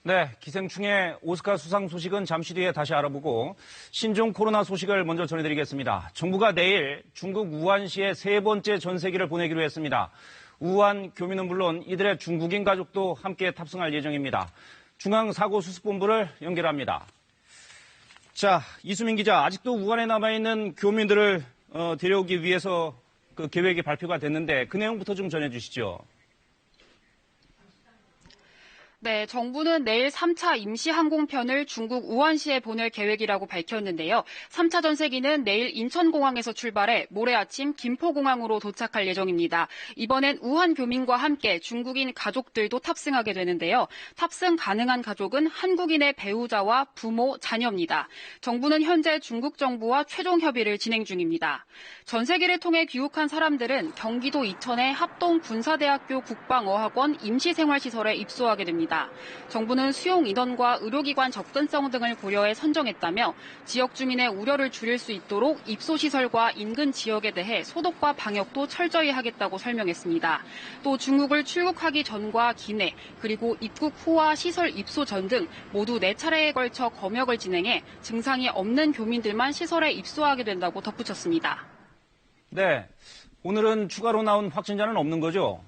네, 기생충의 오스카 수상 소식은 잠시 뒤에 다시 알아보고 신종 코로나 소식을 먼저 전해드리겠습니다. 정부가 내일 중국 우한시에 세 번째 전세기를 보내기로 했습니다. 우한 교민은 물론 이들의 중국인 가족도 함께 탑승할 예정입니다. 중앙사고수습본부를 연결합니다. 자, 이수민 기자, 아직도 우한에 남아있는 교민들을 데려오기 위해서 그 계획이 발표가 됐는데 그 내용부터 좀 전해주시죠. 네, 정부는 내일 3차 임시항공편을 중국 우한시에 보낼 계획이라고 밝혔는데요. 3차 전세기는 내일 인천공항에서 출발해 모레 아침 김포공항으로 도착할 예정입니다. 이번엔 우한 교민과 함께 중국인 가족들도 탑승하게 되는데요. 탑승 가능한 가족은 한국인의 배우자와 부모, 자녀입니다. 정부는 현재 중국 정부와 최종 협의를 진행 중입니다. 전세기를 통해 귀국한 사람들은 경기도 이천의 합동군사대학교 국방어학원 임시생활시설에 입소하게 됩니다. 정부는 수용 인원과 의료기관 접근성 등을 고려해 선정했다며 지역 주민의 우려를 줄일 수 있도록 입소시설과 인근 지역에 대해 소독과 방역도 철저히 하겠다고 설명했습니다. 또 중국을 출국하기 전과 기내 그리고 입국 후와 시설 입소 전 등 모두 4차례에 걸쳐 검역을 진행해 증상이 없는 교민들만 시설에 입소하게 된다고 덧붙였습니다. 네, 오늘은 추가로 나온 확진자는 없는 거죠?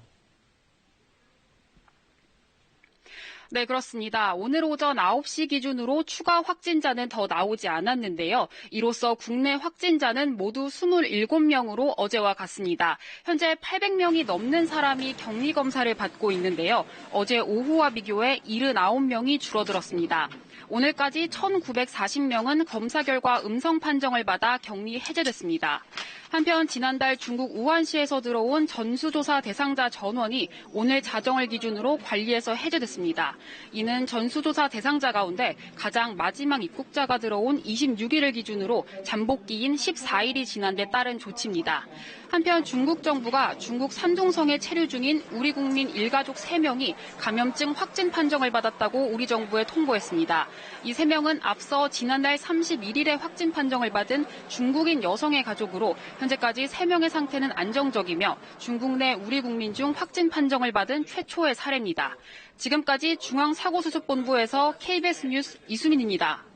네, 그렇습니다. 오늘 오전 9시 기준으로 추가 확진자는 더 나오지 않았는데요. 이로써 국내 확진자는 모두 27명으로 어제와 같습니다. 현재 800명이 넘는 사람이 격리검사를 받고 있는데요. 어제 오후와 비교해 79명이 줄어들었습니다. 오늘까지 1,940명은 검사 결과 음성 판정을 받아 격리 해제됐습니다. 한편 지난달 중국 우한시에서 들어온 전수조사 대상자 전원이 오늘 자정을 기준으로 관리에서 해제됐습니다. 이는 전수조사 대상자 가운데 가장 마지막 입국자가 들어온 26일을 기준으로 잠복기인 14일이 지난 데 따른 조치입니다. 한편 중국 정부가 중국 산둥성에 체류 중인 우리 국민 일가족 3명이 감염증 확진 판정을 받았다고 우리 정부에 통보했습니다. 이 3명은 앞서 지난달 31일에 확진 판정을 받은 중국인 여성의 가족으로 현재까지 3명의 상태는 안정적이며 중국 내 우리 국민 중 확진 판정을 받은 최초의 사례입니다. 지금까지 중앙사고수습본부에서 KBS 뉴스 이수민입니다.